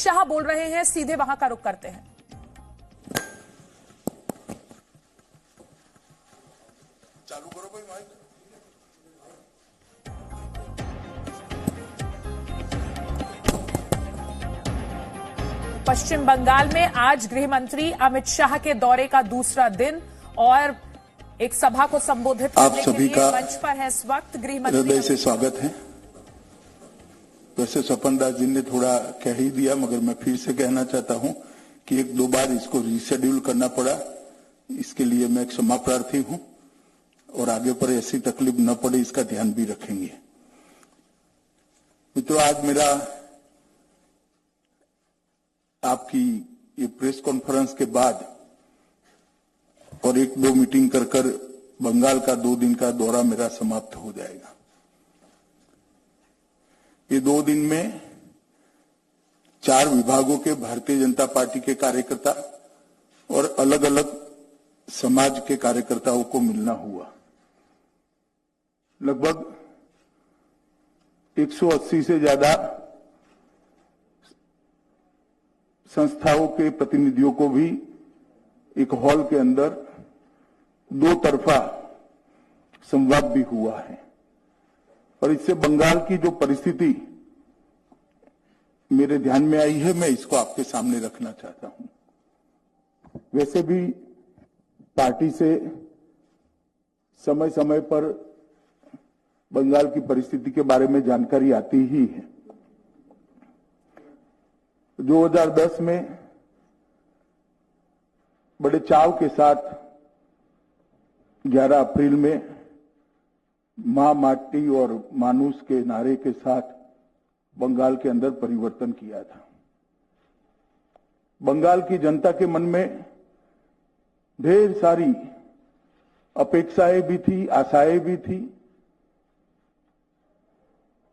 शाह बोल रहे हैं, सीधे वहां का रुख करते हैं। चालू करो भाई माइक। पश्चिम बंगाल में आज गृह मंत्री अमित शाह के दौरे का दूसरा दिन और एक सभा को संबोधित करने के लिए मंच पर है इस वक्त गृह मंत्री। हृदय से स्वागत है। वैसे स्वपन दास जी ने थोड़ा कह ही दिया, मगर मैं फिर से कहना चाहता हूं कि एक दो बार इसको रीशेड्यूल करना पड़ा, इसके लिए मैं क्षमा प्रार्थी हूं और आगे पर ऐसी तकलीफ न पड़े इसका ध्यान भी रखेंगे। मित्रों, आज मेरा आपकी ये प्रेस कॉन्फ्रेंस के बाद और एक दो मीटिंग कर बंगाल का 2 दिन का दौरा मेरा समाप्त हो जाएगा। ये 2 दिन में 4 विभागों के भारतीय जनता पार्टी के कार्यकर्ता और अलग अलग समाज के कार्यकर्ताओं को मिलना हुआ। लगभग 180 से ज्यादा संस्थाओं के प्रतिनिधियों को भी एक हॉल के अंदर 2 तरफा संवाद भी हुआ है और इससे बंगाल की जो परिस्थिति मेरे ध्यान में आई है, मैं इसको आपके सामने रखना चाहता हूं। वैसे भी पार्टी से समय समय पर बंगाल की परिस्थिति के बारे में जानकारी आती ही है। 2010 में बड़े चाव के साथ 11 अप्रैल में मां माटी और मानुष के नारे के साथ बंगाल के अंदर परिवर्तन किया था। बंगाल की जनता के मन में ढेर सारी अपेक्षाएं भी थी, आशाएं भी थी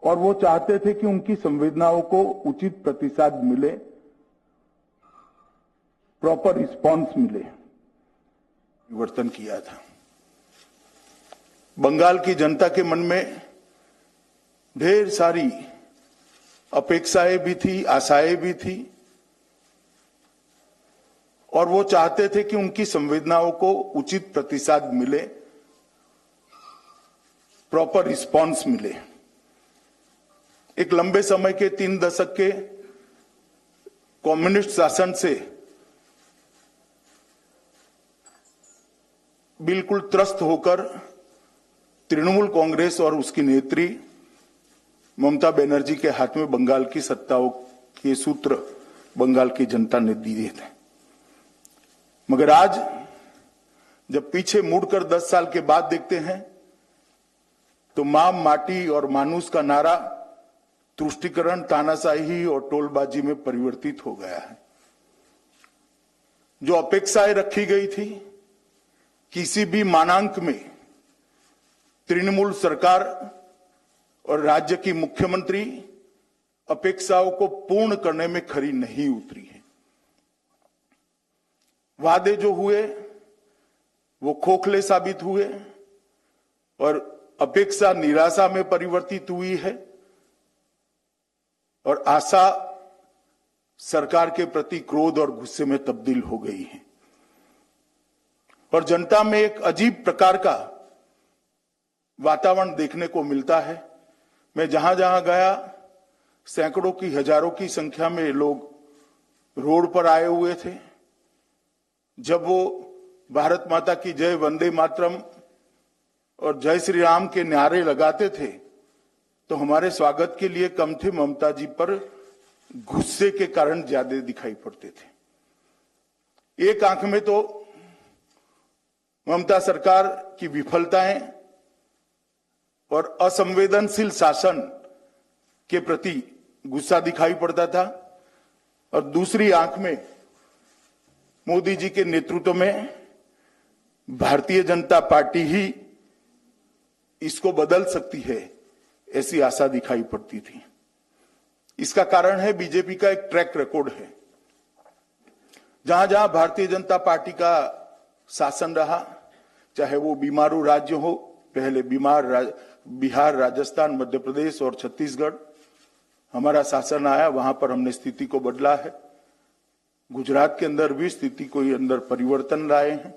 और वो चाहते थे कि उनकी संवेदनाओं को उचित प्रतिसाद मिले, प्रॉपर रिस्पांस मिले। परिवर्तन किया था। बंगाल की जनता के मन में ढेर सारी अपेक्षाएं भी थी, आशाएं भी थी और वो चाहते थे कि उनकी संवेदनाओं को उचित प्रतिसाद मिले, प्रॉपर रिस्पांस मिले। एक लंबे समय के 3 दशक के कम्युनिस्ट शासन से बिल्कुल त्रस्त होकर तृणमूल कांग्रेस और उसकी नेत्री ममता बनर्जी के हाथ में बंगाल की सत्ताओं के सूत्र बंगाल की जनता ने दिए थे। मगर आज जब पीछे मुड़कर 10 साल के बाद देखते हैं तो मां माटी और मानुष का नारा तुष्टीकरण, तानाशाही और टोलबाजी में परिवर्तित हो गया है। जो अपेक्षाएं रखी गई थी किसी भी मानांक में तृणमूल सरकार और राज्य की मुख्यमंत्री अपेक्षाओं को पूर्ण करने में खरी नहीं उतरी है। वादे जो हुए वो खोखले साबित हुए और अपेक्षा निराशा में परिवर्तित हुई है और आशा सरकार के प्रति क्रोध और गुस्से में तब्दील हो गई है और जनता में एक अजीब प्रकार का वातावरण देखने को मिलता है। मैं जहां जहां गया सैकड़ों की, हजारों की संख्या में लोग रोड पर आए हुए थे। जब वो भारत माता की जय, वंदे मातरम और जय श्री राम के नारे लगाते थे तो हमारे स्वागत के लिए कम थे, ममता जी पर गुस्से के कारण ज्यादा दिखाई पड़ते थे। एक आंख में तो ममता सरकार की विफलताएं और असंवेदनशील शासन के प्रति गुस्सा दिखाई पड़ता था और दूसरी आंख में मोदी जी के नेतृत्व में भारतीय जनता पार्टी ही इसको बदल सकती है, ऐसी आशा दिखाई पड़ती थी। इसका कारण है बीजेपी का एक ट्रैक रिकॉर्ड है। जहां जहां भारतीय जनता पार्टी का शासन रहा, चाहे वो बीमारू राज्य हो, पहले बिहार, राजस्थान, मध्य प्रदेश और छत्तीसगढ़, हमारा शासन आया वहां पर हमने स्थिति को बदला है। गुजरात के अंदर भी स्थिति को अंदर परिवर्तन लाए हैं।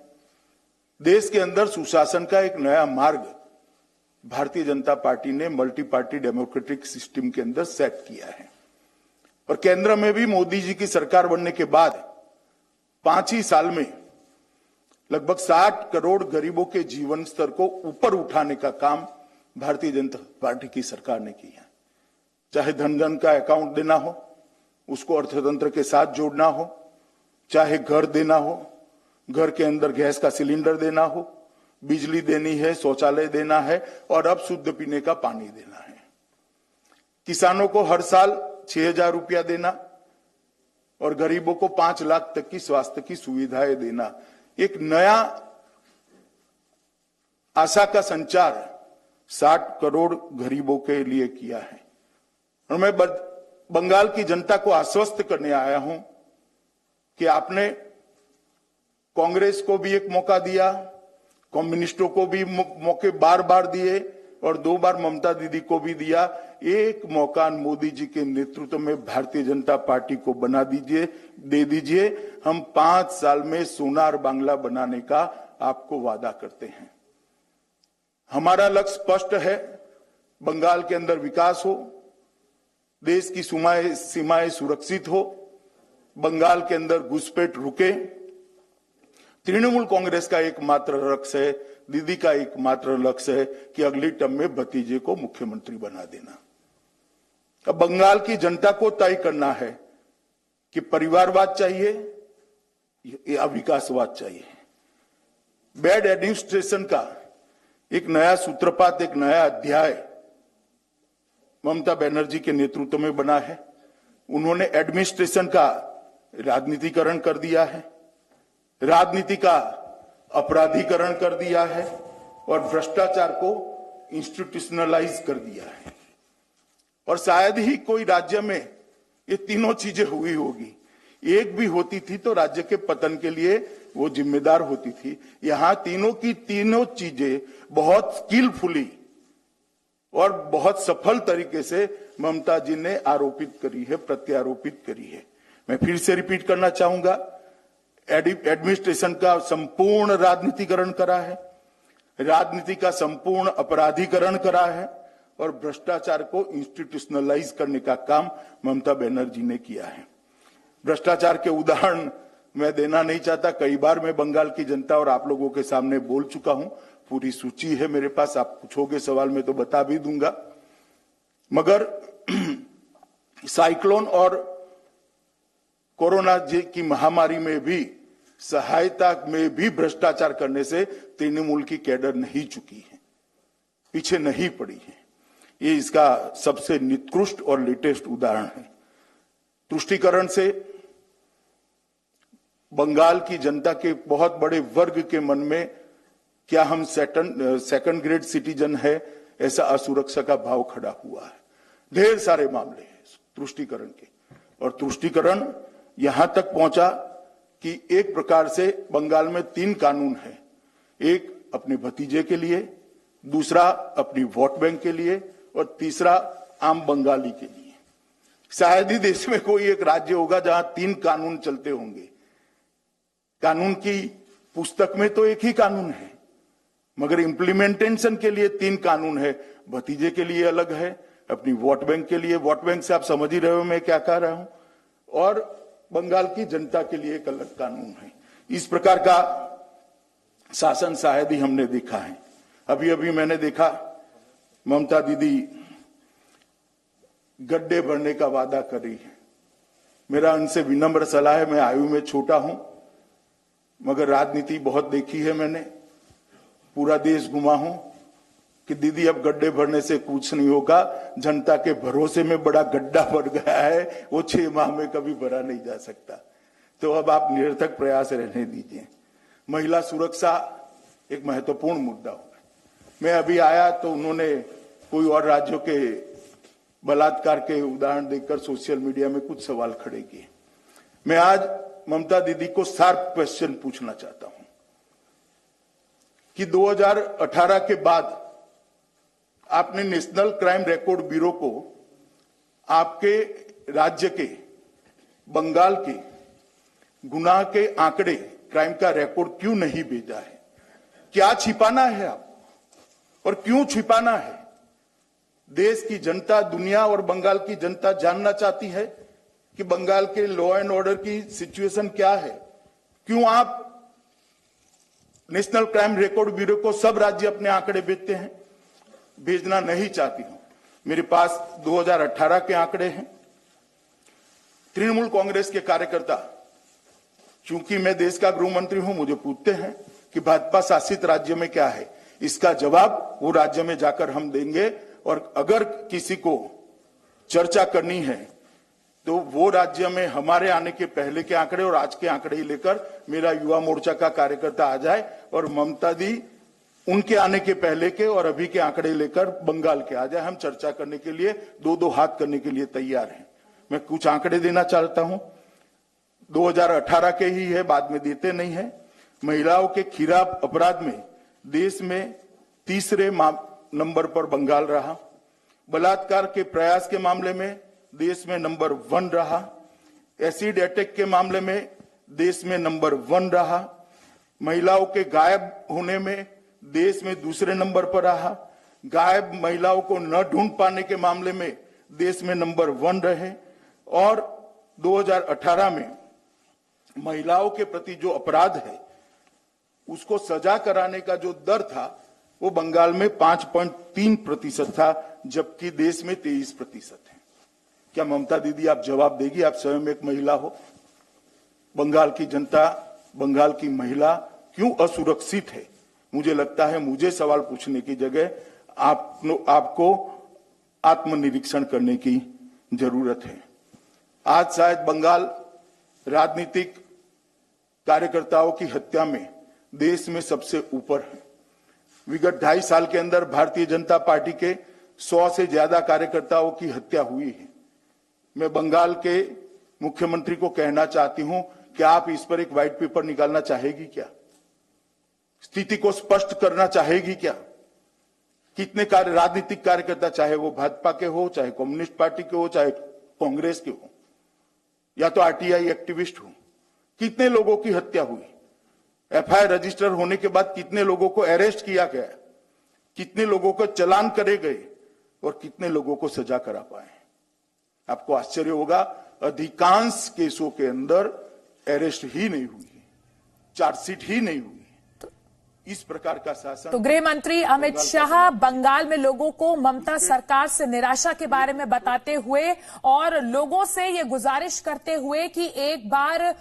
देश के अंदर सुशासन का एक नया मार्ग भारतीय जनता पार्टी ने मल्टी पार्टी डेमोक्रेटिक सिस्टम के अंदर सेट किया है। और केंद्र में भी मोदी जी की सरकार बनने के बाद 5 ही साल में लगभग 60 करोड़ गरीबों के जीवन स्तर को ऊपर उठाने का काम भारतीय जनता पार्टी की सरकार ने किया। चाहे धन धन का अकाउंट देना हो, उसको अर्थतंत्र के साथ जोड़ना हो, चाहे घर देना हो, घर के अंदर गैस का सिलेंडर देना हो, बिजली देनी है, शौचालय देना है और अब शुद्ध पीने का पानी देना है। किसानों को हर साल 6,000 रुपया देना और गरीबों को 5 लाख तक की स्वास्थ्य की सुविधाएं देना। एक नया आशा का संचार 60 करोड़ गरीबों के लिए किया है। और मैं बंगाल की जनता को आश्वस्त करने आया हूं कि आपने कांग्रेस को भी एक मौका दिया, कम्युनिस्टों को भी मौके बार बार दिए और 2 बार ममता दीदी को भी दिया। एक मौका मोदी जी के नेतृत्व में भारतीय जनता पार्टी को दे दीजिए। हम 5 साल में सोनार बांग्ला बनाने का आपको वादा करते हैं। हमारा लक्ष्य स्पष्ट है, बंगाल के अंदर विकास हो, देश की सीमाएं सुरक्षित हो, बंगाल के अंदर घुसपैठ रुके। तृणमूल कांग्रेस का एकमात्र लक्ष्य है, दीदी का एकमात्र लक्ष्य है कि अगली टर्म में भतीजे को मुख्यमंत्री बना देना। अब बंगाल की जनता को तय करना है कि परिवारवाद चाहिए या विकासवाद चाहिए। बैड एडमिनिस्ट्रेशन का एक नया सूत्रपात, एक नया अध्याय ममता बनर्जी के नेतृत्व में बना है। उन्होंने एडमिनिस्ट्रेशन का राजनीतिकरण कर दिया है, राजनीति का अपराधीकरण कर दिया है और भ्रष्टाचार को इंस्टीट्यूशनलाइज कर दिया है। और शायद ही कोई राज्य में ये तीनों चीजें हुई होगी। एक भी होती थी तो राज्य के पतन के लिए वो जिम्मेदार होती थी। यहां तीनों की तीनों चीजें बहुत स्किलफुली और बहुत सफल तरीके से ममता जी ने आरोपित करी है, प्रत्यारोपित करी है। मैं फिर से रिपीट करना चाहूंगा, एडमिनिस्ट्रेशन का संपूर्ण राजनीतिकरण करा है, राजनीति का संपूर्ण अपराधीकरण करा है और भ्रष्टाचार को इंस्टीट्यूशनलाइज करने का काम ममता बनर्जी ने किया है। भ्रष्टाचार के उदाहरण मैं देना नहीं चाहता, कई बार मैं बंगाल की जनता और आप लोगों के सामने बोल चुका हूं, पूरी सूची है मेरे पास, आप पूछोगे सवाल में तो बता भी दूंगा। मगर साइक्लोन और कोरोना की महामारी में भी सहायता में भी भ्रष्टाचार करने से तृणमूल की कैडर नहीं चुकी है, पीछे नहीं पड़ी है। ये इसका सबसे निकृष्ट और लेटेस्ट उदाहरण है। तुष्टीकरण से बंगाल की जनता के बहुत बड़े वर्ग के मन में क्या हम सेकंड ग्रेड सिटीजन है, ऐसा असुरक्षा का भाव खड़ा हुआ है। ढेर सारे मामले हैं तुष्टीकरण के, और तुष्टीकरण यहां तक पहुंचा कि एक प्रकार से बंगाल में 3 कानून है, एक अपने भतीजे के लिए, दूसरा अपनी वोट बैंक के लिए और तीसरा आम बंगाली के लिए। शायद ही देश में कोई एक राज्य होगा जहां 3 कानून चलते होंगे। कानून की पुस्तक में तो एक ही कानून है, मगर इंप्लीमेंटेशन के लिए 3 कानून है। भतीजे के लिए अलग है, अपनी वोट बैंक के लिए, वोट बैंक से आप समझ ही रहे हो मैं क्या कह रहा हूं, और बंगाल की जनता के लिए एक अलग कानून है। इस प्रकार का शासन शायद ही हमने देखा है। अभी अभी मैंने देखा ममता दीदी गड्ढे भरने का वादा कर रही है। मेरा उनसे विनम्र सलाह है, मैं आयु में छोटा हूं मगर राजनीति बहुत देखी है मैंने, पूरा देश घुमा हूं, कि दीदी अब गड्ढे भरने से कुछ नहीं होगा, जनता के भरोसे में बड़ा गड्ढा भर गया है, वो 6 माह में कभी भरा नहीं जा सकता। तो अब आप निरर्थक प्रयास रहने दीजिए। महिला सुरक्षा एक महत्वपूर्ण मुद्दा होगा। मैं अभी आया तो उन्होंने कोई और राज्यों के बलात्कार के उदाहरण देकर सोशल मीडिया में कुछ सवाल खड़े किए। मैं आज ममता दीदी को शार्प क्वेश्चन पूछना चाहता हूं कि 2018 के बाद आपने नेशनल क्राइम रिकॉर्ड ब्यूरो को आपके राज्य के बंगाल के गुनाह के आंकड़े, क्राइम का रिकॉर्ड क्यों नहीं भेजा है? क्या छिपाना है आपको और क्यों छिपाना है? देश की जनता, दुनिया और बंगाल की जनता जानना चाहती है कि बंगाल के लॉ एंड ऑर्डर की सिचुएशन क्या है। क्यों आप नेशनल क्राइम रिकॉर्ड ब्यूरो को सब राज्य अपने आंकड़े भेजते हैं? भेजना नहीं चाहती हूं। मेरे पास 2018 के आंकड़े हैं। तृणमूल कांग्रेस के कार्यकर्ता, चूंकि मैं देश का गृह मंत्री हूं, मुझे पूछते हैं कि भाजपा शासित राज्य में क्या है। इसका जवाब वो राज्य में जाकर हम देंगे, और अगर किसी को चर्चा करनी है तो वो राज्य में हमारे आने के पहले के आंकड़े और आज के आंकड़े ही लेकर मेरा युवा मोर्चा का कार्यकर्ता आ जाए, और ममता दी उनके आने के पहले के और अभी के आंकड़े लेकर बंगाल के आ जाए। हम चर्चा करने के लिए दो हाथ करने के लिए तैयार हैं। मैं कुछ आंकड़े देना चाहता हूं, 2018 के ही है, बाद में देते नहीं है। महिलाओं के खिलाफ अपराध में देश में तीसरे नंबर पर बंगाल रहा। बलात्कार के प्रयास के मामले में देश में नंबर 1 रहा। एसिड अटैक के मामले में देश में नंबर 1 रहा। महिलाओं के गायब होने में देश में दूसरे नंबर पर रहा। गायब महिलाओं को न ढूंढ पाने के मामले में देश में नंबर 1 रहे। और 2018 में महिलाओं के प्रति जो अपराध है उसको सजा कराने का जो दर था वो बंगाल में 5.3% था, जबकि देश में 23% है। क्या ममता दीदी आप जवाब देगी? आप स्वयं एक महिला हो। बंगाल की जनता, बंगाल की महिला क्यों असुरक्षित है? मुझे लगता है मुझे सवाल पूछने की जगह आपको आत्मनिरीक्षण करने की जरूरत है। आज शायद बंगाल राजनीतिक कार्यकर्ताओं की हत्या में देश में सबसे ऊपर है। विगत 2.5 साल के अंदर भारतीय जनता पार्टी के 100 से ज्यादा कार्यकर्ताओं की हत्या हुई है। मैं बंगाल के मुख्यमंत्री को कहना चाहती हूं कि आप इस पर एक व्हाइट पेपर निकालना चाहेगी क्या? स्थिति को स्पष्ट करना चाहेगी क्या? कितने राजनीतिक कार्यकर्ता, चाहे वो भाजपा के हो, चाहे कम्युनिस्ट पार्टी के हो, चाहे कांग्रेस के हो, या तो आरटीआई एक्टिविस्ट हो, कितने लोगों की हत्या हुई? एफआईआर रजिस्टर होने के बाद कितने लोगों को अरेस्ट किया गया? कितने लोगों को चालान करे गए और कितने लोगों को सजा करा पाए? आपको आश्चर्य होगा, अधिकांश केसों के अंदर अरेस्ट ही नहीं हुई, चार्जशीट ही नहीं हुई। इस प्रकार का शासन। तो गृह मंत्री अमित शाह बंगाल में लोगों को ममता सरकार से निराशा के बारे में बताते हुए और लोगों से ये गुजारिश करते हुए कि एक बार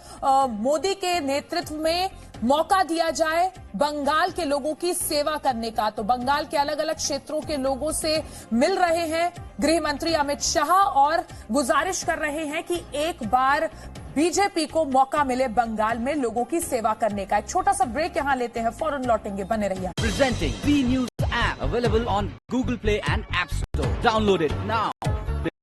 मोदी के नेतृत्व में मौका दिया जाए बंगाल के लोगों की सेवा करने का। तो बंगाल के अलग अलग क्षेत्रों के लोगों से मिल रहे हैं गृह मंत्री अमित शाह और गुजारिश कर रहे हैं कि एक बार बीजेपी को मौका मिले बंगाल में लोगों की सेवा करने का। एक छोटा सा ब्रेक यहां लेते हैं, फौरन लौटेंगे, बने रहिए। Presenting B News app available on Google Play and App Store. Download it now.